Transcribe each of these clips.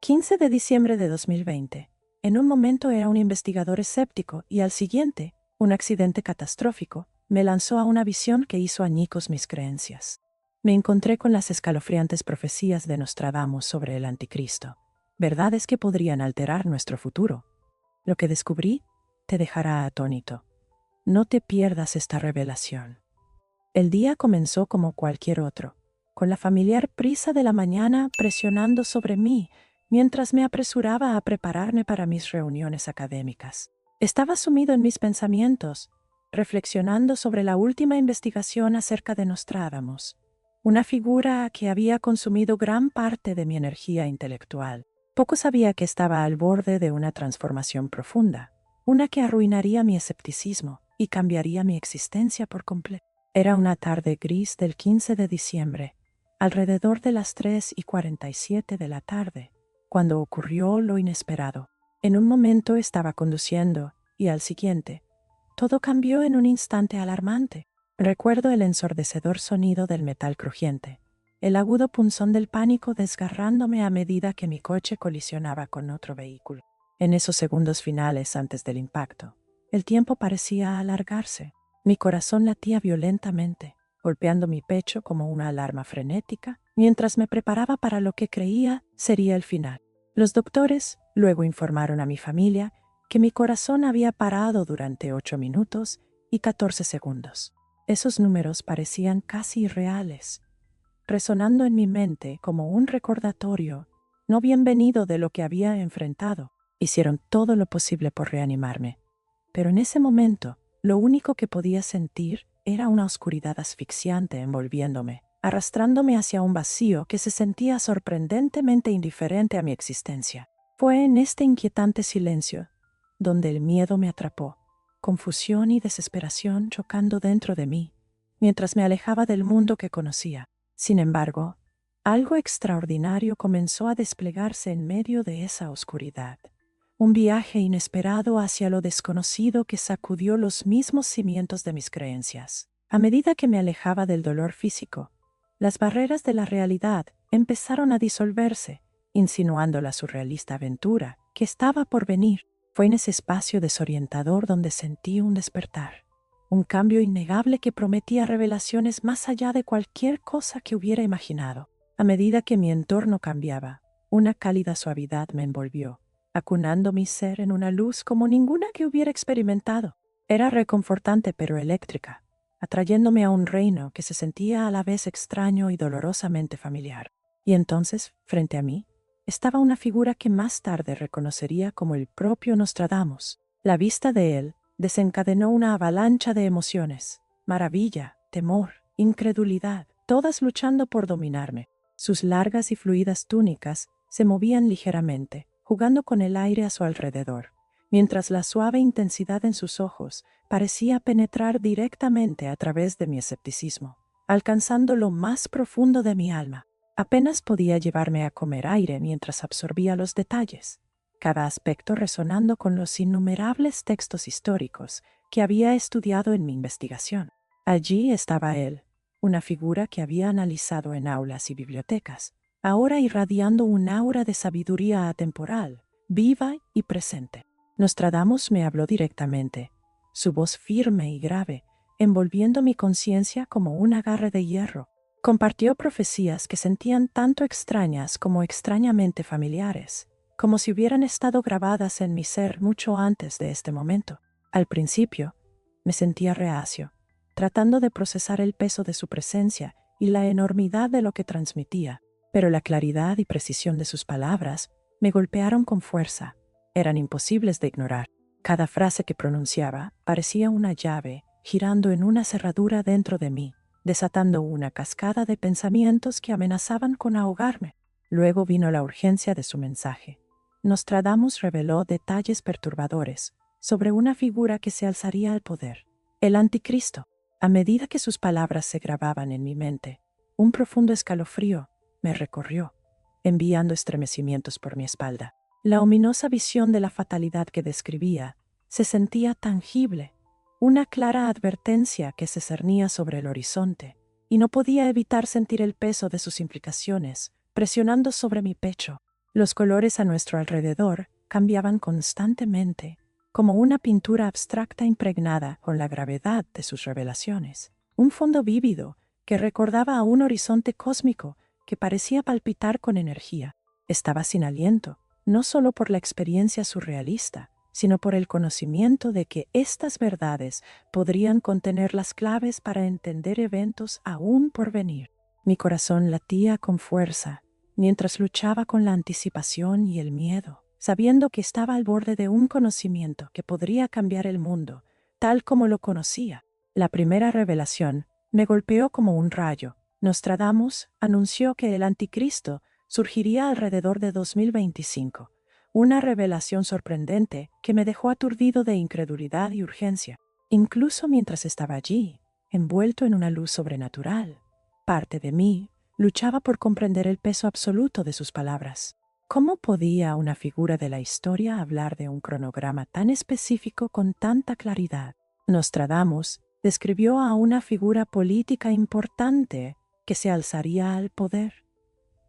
15 de diciembre de 2020. En un momento era un investigador escéptico y al siguiente, un accidente catastrófico, me lanzó a una visión que hizo añicos mis creencias. Me encontré con las escalofriantes profecías de Nostradamus sobre el anticristo, verdades que podrían alterar nuestro futuro. Lo que descubrí te dejará atónito. No te pierdas esta revelación. El día comenzó como cualquier otro, con la familiar prisa de la mañana presionando sobre mí, mientras me apresuraba a prepararme para mis reuniones académicas. Estaba sumido en mis pensamientos, reflexionando sobre la última investigación acerca de Nostradamus, una figura que había consumido gran parte de mi energía intelectual. Poco sabía que estaba al borde de una transformación profunda, una que arruinaría mi escepticismo y cambiaría mi existencia por completo. Era una tarde gris del 15 de diciembre, alrededor de las 3:47 de la tarde, cuando ocurrió lo inesperado. En un momento estaba conduciendo y al siguiente, todo cambió en un instante alarmante. Recuerdo el ensordecedor sonido del metal crujiente, el agudo punzón del pánico desgarrándome a medida que mi coche colisionaba con otro vehículo. En esos segundos finales antes del impacto, el tiempo parecía alargarse. Mi corazón latía violentamente, golpeando mi pecho como una alarma frenética, mientras me preparaba para lo que creía sería el final. Los doctores luego informaron a mi familia que mi corazón había parado durante 8 minutos y 14 segundos. Esos números parecían casi irreales, resonando en mi mente como un recordatorio no bienvenido de lo que había enfrentado. Hicieron todo lo posible por reanimarme, pero en ese momento lo único que podía sentir era una oscuridad asfixiante envolviéndome, arrastrándome hacia un vacío que se sentía sorprendentemente indiferente a mi existencia. Fue en este inquietante silencio donde el miedo me atrapó, confusión y desesperación chocando dentro de mí, mientras me alejaba del mundo que conocía. Sin embargo, algo extraordinario comenzó a desplegarse en medio de esa oscuridad. Un viaje inesperado hacia lo desconocido que sacudió los mismos cimientos de mis creencias. A medida que me alejaba del dolor físico, las barreras de la realidad empezaron a disolverse, insinuando la surrealista aventura que estaba por venir. Fue en ese espacio desorientador donde sentí un despertar, un cambio innegable que prometía revelaciones más allá de cualquier cosa que hubiera imaginado. A medida que mi entorno cambiaba, una cálida suavidad me envolvió, acunando mi ser en una luz como ninguna que hubiera experimentado. Era reconfortante pero eléctrica, atrayéndome a un reino que se sentía a la vez extraño y dolorosamente familiar. Y entonces, frente a mí, estaba una figura que más tarde reconocería como el propio Nostradamus. La vista de él desencadenó una avalancha de emociones: maravilla, temor, incredulidad, todas luchando por dominarme. Sus largas y fluidas túnicas se movían ligeramente, jugando con el aire a su alrededor, mientras la suave intensidad en sus ojos parecía penetrar directamente a través de mi escepticismo, alcanzando lo más profundo de mi alma. Apenas podía llevarme a comer aire mientras absorbía los detalles, cada aspecto resonando con los innumerables textos históricos que había estudiado en mi investigación. Allí estaba él, una figura que había analizado en aulas y bibliotecas, ahora irradiando un aura de sabiduría atemporal, viva y presente. Nostradamus me habló directamente, su voz firme y grave, envolviendo mi conciencia como un agarre de hierro. Compartió profecías que sentían tanto extrañas como extrañamente familiares, como si hubieran estado grabadas en mi ser mucho antes de este momento. Al principio, me sentía reacio, tratando de procesar el peso de su presencia y la enormidad de lo que transmitía, pero la claridad y precisión de sus palabras me golpearon con fuerza. Eran imposibles de ignorar. Cada frase que pronunciaba parecía una llave girando en una cerradura dentro de mí, desatando una cascada de pensamientos que amenazaban con ahogarme. Luego vino la urgencia de su mensaje. Nostradamus reveló detalles perturbadores sobre una figura que se alzaría al poder, el anticristo. A medida que sus palabras se grababan en mi mente, un profundo escalofrío me recorrió, enviando estremecimientos por mi espalda. La ominosa visión de la fatalidad que describía se sentía tangible, una clara advertencia que se cernía sobre el horizonte, y no podía evitar sentir el peso de sus implicaciones presionando sobre mi pecho. Los colores a nuestro alrededor cambiaban constantemente, como una pintura abstracta impregnada con la gravedad de sus revelaciones. Un fondo vívido que recordaba a un horizonte cósmico que parecía palpitar con energía. Estaba sin aliento, no solo por la experiencia surrealista, sino por el conocimiento de que estas verdades podrían contener las claves para entender eventos aún por venir. Mi corazón latía con fuerza, mientras luchaba con la anticipación y el miedo, sabiendo que estaba al borde de un conocimiento que podría cambiar el mundo, tal como lo conocía. La primera revelación me golpeó como un rayo. Nostradamus anunció que el anticristo surgiría alrededor de 2025, una revelación sorprendente que me dejó aturdido de incredulidad y urgencia, incluso mientras estaba allí, envuelto en una luz sobrenatural. Parte de mí luchaba por comprender el peso absoluto de sus palabras. ¿Cómo podía una figura de la historia hablar de un cronograma tan específico con tanta claridad? Nostradamus describió a una figura política importante que se alzaría al poder.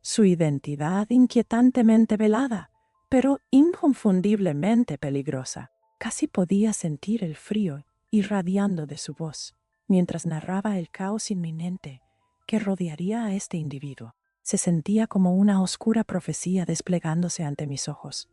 Su identidad inquietantemente velada, pero inconfundiblemente peligrosa. Casi podía sentir el frío irradiando de su voz, mientras narraba el caos inminente que rodearía a este individuo. Se sentía como una oscura profecía desplegándose ante mis ojos,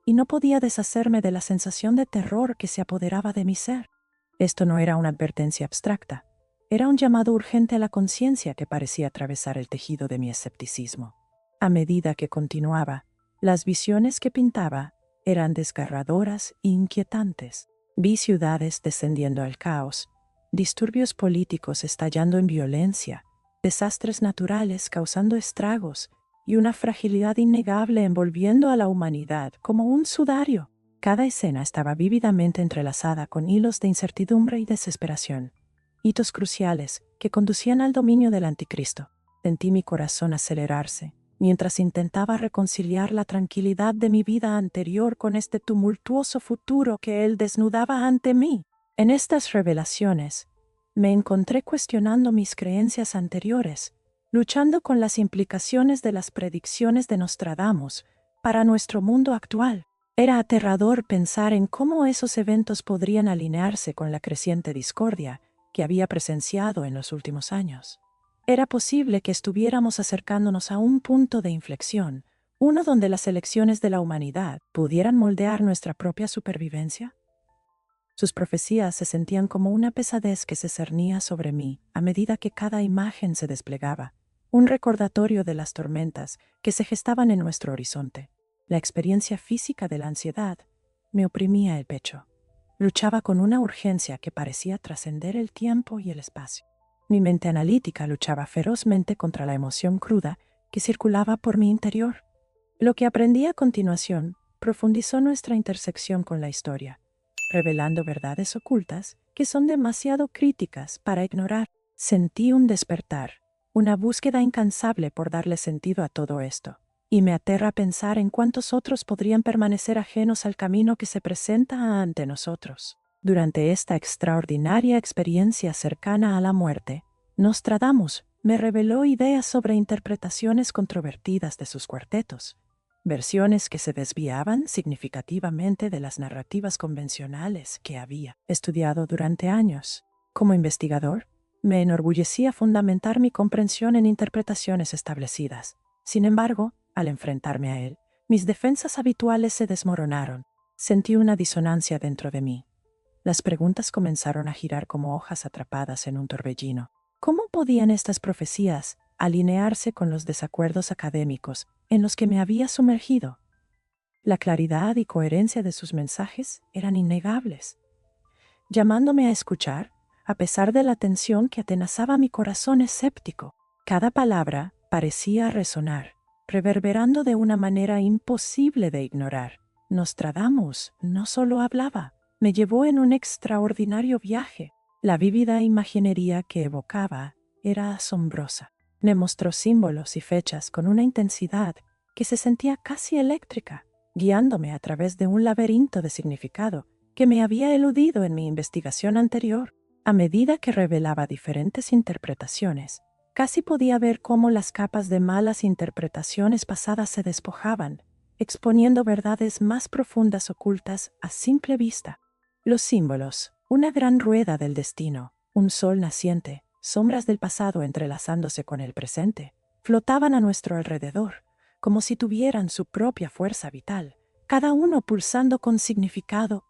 y no podía deshacerme de la sensación de terror que se apoderaba de mi ser. Esto no era una advertencia abstracta, era un llamado urgente a la conciencia que parecía atravesar el tejido de mi escepticismo. A medida que continuaba, las visiones que pintaba eran desgarradoras e inquietantes. Vi ciudades descendiendo al caos, disturbios políticos estallando en violencia, desastres naturales causando estragos y una fragilidad innegable envolviendo a la humanidad como un sudario. Cada escena estaba vívidamente entrelazada con hilos de incertidumbre y desesperación, hitos cruciales que conducían al dominio del anticristo. Sentí mi corazón acelerarse, mientras intentaba reconciliar la tranquilidad de mi vida anterior con este tumultuoso futuro que él desnudaba ante mí. En estas revelaciones, me encontré cuestionando mis creencias anteriores, luchando con las implicaciones de las predicciones de Nostradamus para nuestro mundo actual. Era aterrador pensar en cómo esos eventos podrían alinearse con la creciente discordia que había presenciado en los últimos años. Era posible que estuviéramos acercándonos a un punto de inflexión, uno donde las elecciones de la humanidad pudieran moldear nuestra propia supervivencia. Sus profecías se sentían como una pesadez que se cernía sobre mí a medida que cada imagen se desplegaba, un recordatorio de las tormentas que se gestaban en nuestro horizonte. La experiencia física de la ansiedad me oprimía el pecho. Luchaba con una urgencia que parecía trascender el tiempo y el espacio. Mi mente analítica luchaba ferozmente contra la emoción cruda que circulaba por mi interior. Lo que aprendí a continuación profundizó nuestra intersección con la historia, revelando verdades ocultas que son demasiado críticas para ignorar. Sentí un despertar, una búsqueda incansable por darle sentido a todo esto, y me aterra pensar en cuántos otros podrían permanecer ajenos al camino que se presenta ante nosotros. Durante esta extraordinaria experiencia cercana a la muerte, Nostradamus me reveló ideas sobre interpretaciones controvertidas de sus cuartetos, versiones que se desviaban significativamente de las narrativas convencionales que había estudiado durante años. Como investigador, me enorgullecía fundamentar mi comprensión en interpretaciones establecidas. Sin embargo, al enfrentarme a él, mis defensas habituales se desmoronaron. Sentí una disonancia dentro de mí. Las preguntas comenzaron a girar como hojas atrapadas en un torbellino. ¿Cómo podían estas profecías alinearse con los desacuerdos académicos en los que me había sumergido? La claridad y coherencia de sus mensajes eran innegables, llamándome a escuchar, a pesar de la tensión que atenazaba mi corazón escéptico. Cada palabra parecía resonar, reverberando de una manera imposible de ignorar. Nostradamus no solo hablaba, me llevó en un extraordinario viaje. La vívida imaginería que evocaba era asombrosa. Me mostró símbolos y fechas con una intensidad que se sentía casi eléctrica, guiándome a través de un laberinto de significado que me había eludido en mi investigación anterior. A medida que revelaba diferentes interpretaciones, casi podía ver cómo las capas de malas interpretaciones pasadas se despojaban, exponiendo verdades más profundas ocultas a simple vista. Los símbolos, una gran rueda del destino, un sol naciente, sombras del pasado entrelazándose con el presente, flotaban a nuestro alrededor, como si tuvieran su propia fuerza vital, cada uno pulsando con significado.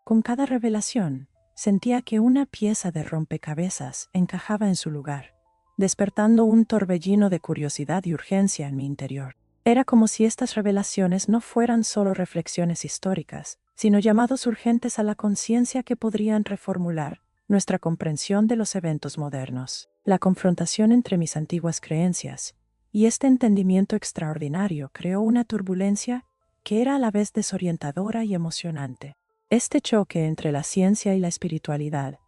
Con cada revelación, sentía que una pieza de rompecabezas encajaba en su lugar, despertando un torbellino de curiosidad y urgencia en mi interior. Era como si estas revelaciones no fueran solo reflexiones históricas, sino llamados urgentes a la conciencia que podrían reformular nuestra comprensión de los eventos modernos. La confrontación entre mis antiguas creencias y este entendimiento extraordinario creó una turbulencia que era a la vez desorientadora y emocionante. Este choque entre la ciencia y la espiritualidad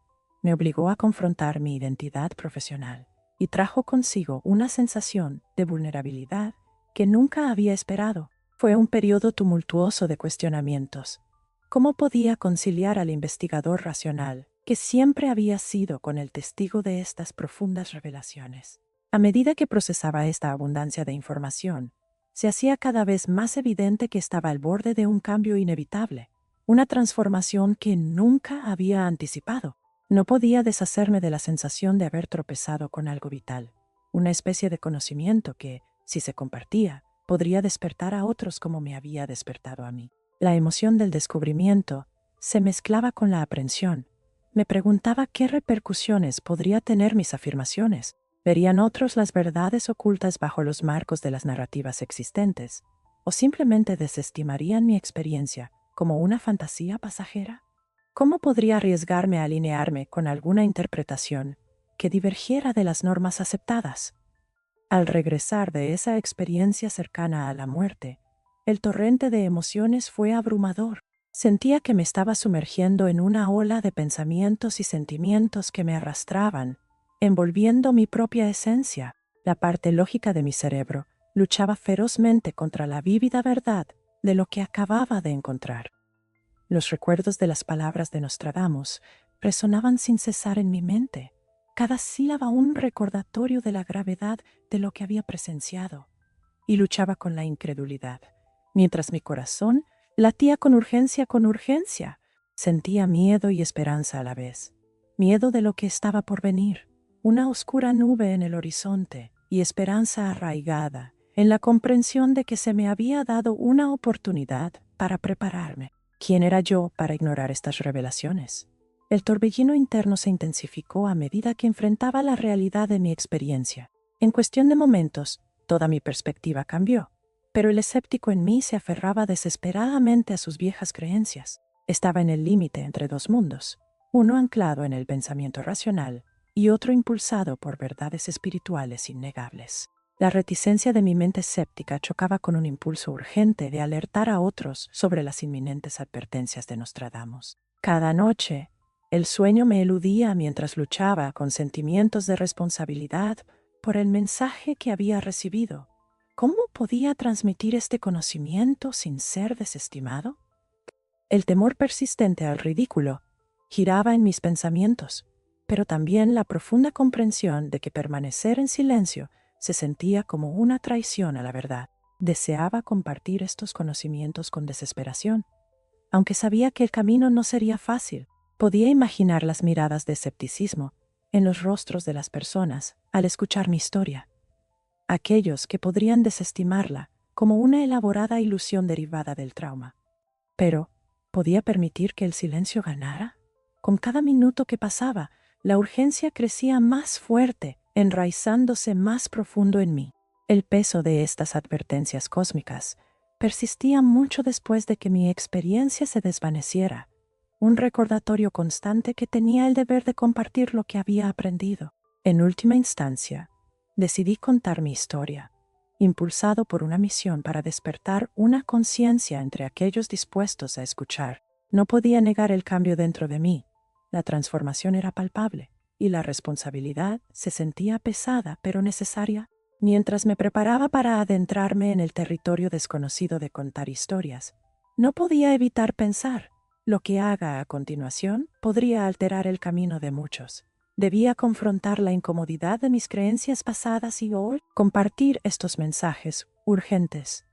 me obligó a confrontar mi identidad profesional y trajo consigo una sensación de vulnerabilidad que nunca había esperado. Fue un periodo tumultuoso de cuestionamientos. ¿Cómo podía conciliar al investigador racional, que siempre había sido con el testigo de estas profundas revelaciones? A medida que procesaba esta abundancia de información, se hacía cada vez más evidente que estaba al borde de un cambio inevitable, una transformación que nunca había anticipado. No podía deshacerme de la sensación de haber tropezado con algo vital, una especie de conocimiento que, si se compartía, podría despertar a otros como me había despertado a mí. La emoción del descubrimiento se mezclaba con la aprensión. Me preguntaba qué repercusiones podría tener mis afirmaciones. ¿Verían otros las verdades ocultas bajo los marcos de las narrativas existentes? ¿O simplemente desestimarían mi experiencia como una fantasía pasajera? ¿Cómo podría arriesgarme a alinearme con alguna interpretación que divergiera de las normas aceptadas? Al regresar de esa experiencia cercana a la muerte, el torrente de emociones fue abrumador. Sentía que me estaba sumergiendo en una ola de pensamientos y sentimientos que me arrastraban, envolviendo mi propia esencia. La parte lógica de mi cerebro luchaba ferozmente contra la vívida verdad de lo que acababa de encontrar. Los recuerdos de las palabras de Nostradamus resonaban sin cesar en mi mente, cada sílaba un recordatorio de la gravedad de lo que había presenciado, y luchaba con la incredulidad, mientras mi corazón latía con urgencia. Sentía miedo y esperanza a la vez, miedo de lo que estaba por venir, una oscura nube en el horizonte y esperanza arraigada en la comprensión de que se me había dado una oportunidad para prepararme. ¿Quién era yo para ignorar estas revelaciones? El torbellino interno se intensificó a medida que enfrentaba la realidad de mi experiencia. En cuestión de momentos, toda mi perspectiva cambió, pero el escéptico en mí se aferraba desesperadamente a sus viejas creencias. Estaba en el límite entre dos mundos, uno anclado en el pensamiento racional y otro impulsado por verdades espirituales innegables. La reticencia de mi mente escéptica chocaba con un impulso urgente de alertar a otros sobre las inminentes advertencias de Nostradamus. Cada noche, el sueño me eludía mientras luchaba con sentimientos de responsabilidad por el mensaje que había recibido. ¿Cómo podía transmitir este conocimiento sin ser desestimado? El temor persistente al ridículo giraba en mis pensamientos, pero también la profunda comprensión de que permanecer en silencio se sentía como una traición a la verdad. Deseaba compartir estos conocimientos con desesperación. Aunque sabía que el camino no sería fácil, podía imaginar las miradas de escepticismo en los rostros de las personas al escuchar mi historia. Aquellos que podrían desestimarla como una elaborada ilusión derivada del trauma. Pero, ¿podía permitir que el silencio ganara? Con cada minuto que pasaba, la urgencia crecía más fuerte, enraizándose más profundo en mí. El peso de estas advertencias cósmicas persistía mucho después de que mi experiencia se desvaneciera, un recordatorio constante que tenía el deber de compartir lo que había aprendido. En última instancia, decidí contar mi historia, impulsado por una misión para despertar una conciencia entre aquellos dispuestos a escuchar. No podía negar el cambio dentro de mí. La transformación era palpable y la responsabilidad se sentía pesada pero necesaria. Mientras me preparaba para adentrarme en el territorio desconocido de contar historias, no podía evitar pensar, lo que haga a continuación podría alterar el camino de muchos. Debía confrontar la incomodidad de mis creencias pasadas y hoy compartir estos mensajes urgentes.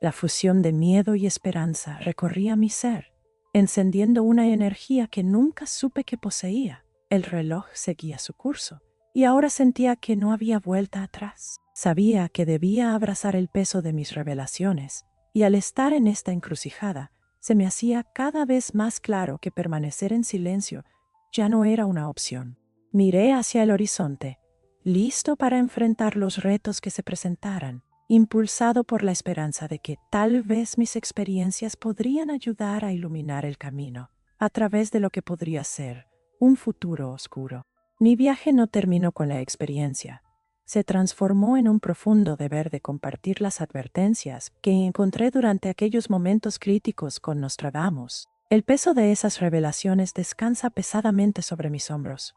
La fusión de miedo y esperanza recorría mi ser, encendiendo una energía que nunca supe que poseía. El reloj seguía su curso, y ahora sentía que no había vuelta atrás. Sabía que debía abrazar el peso de mis revelaciones, y al estar en esta encrucijada, se me hacía cada vez más claro que permanecer en silencio ya no era una opción. Miré hacia el horizonte, listo para enfrentar los retos que se presentaran, impulsado por la esperanza de que tal vez mis experiencias podrían ayudar a iluminar el camino, a través de lo que podría ser un futuro oscuro. Mi viaje no terminó con la experiencia. Se transformó en un profundo deber de compartir las advertencias que encontré durante aquellos momentos críticos con Nostradamus. El peso de esas revelaciones descansa pesadamente sobre mis hombros,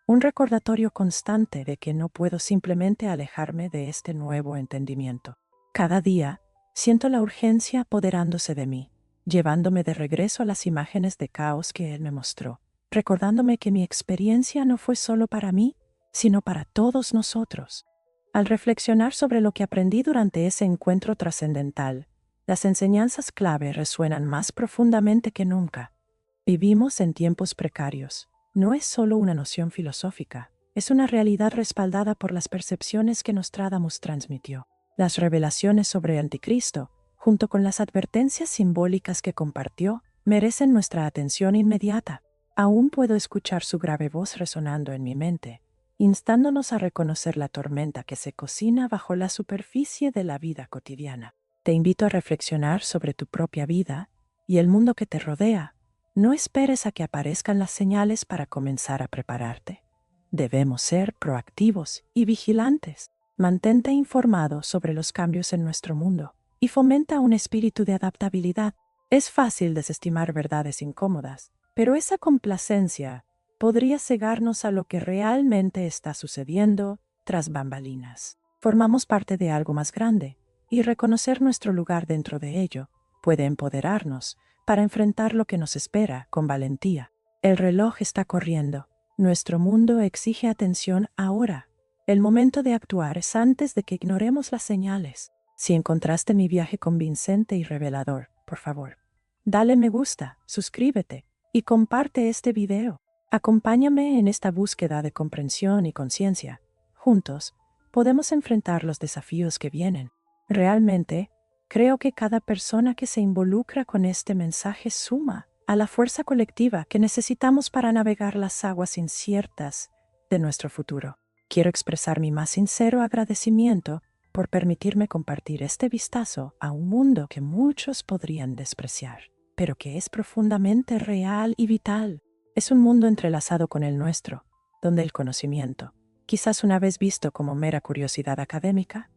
un recordatorio constante de que no puedo simplemente alejarme de este nuevo entendimiento. Cada día siento la urgencia apoderándose de mí, llevándome de regreso a las imágenes de caos que él me mostró, recordándome que mi experiencia no fue solo para mí, sino para todos nosotros. Al reflexionar sobre lo que aprendí durante ese encuentro trascendental, las enseñanzas clave resuenan más profundamente que nunca. Vivimos en tiempos precarios. No es solo una noción filosófica, es una realidad respaldada por las percepciones que Nostradamus transmitió. Las revelaciones sobre Anticristo, junto con las advertencias simbólicas que compartió, merecen nuestra atención inmediata. Aún puedo escuchar su grave voz resonando en mi mente, instándonos a reconocer la tormenta que se cocina bajo la superficie de la vida cotidiana. Te invito a reflexionar sobre tu propia vida y el mundo que te rodea. No esperes a que aparezcan las señales para comenzar a prepararte. Debemos ser proactivos y vigilantes. Mantente informado sobre los cambios en nuestro mundo y fomenta un espíritu de adaptabilidad. Es fácil desestimar verdades incómodas, pero esa complacencia podría cegarnos a lo que realmente está sucediendo tras bambalinas. Formamos parte de algo más grande, y reconocer nuestro lugar dentro de ello puede empoderarnos para enfrentar lo que nos espera con valentía. El reloj está corriendo. Nuestro mundo exige atención ahora. El momento de actuar es antes de que ignoremos las señales. Si encontraste mi viaje convincente y revelador, por favor, dale me gusta, suscríbete y comparte este video. Acompáñame en esta búsqueda de comprensión y conciencia. Juntos, podemos enfrentar los desafíos que vienen. Realmente, creo que cada persona que se involucra con este mensaje suma a la fuerza colectiva que necesitamos para navegar las aguas inciertas de nuestro futuro. Quiero expresar mi más sincero agradecimiento por permitirme compartir este vistazo a un mundo que muchos podrían despreciar, pero que es profundamente real y vital. Es un mundo entrelazado con el nuestro, donde el conocimiento, quizás una vez visto como mera curiosidad académica,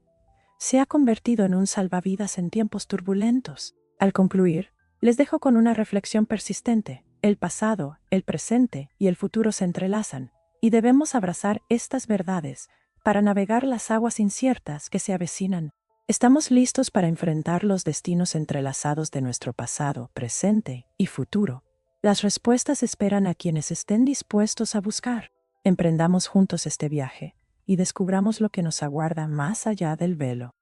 se ha convertido en un salvavidas en tiempos turbulentos. Al concluir, les dejo con una reflexión persistente. El pasado, el presente y el futuro se entrelazan, y debemos abrazar estas verdades para navegar las aguas inciertas que se avecinan. ¿Estamos listos para enfrentar los destinos entrelazados de nuestro pasado, presente y futuro? Las respuestas esperan a quienes estén dispuestos a buscar. Emprendamos juntos este viaje y descubramos lo que nos aguarda más allá del velo.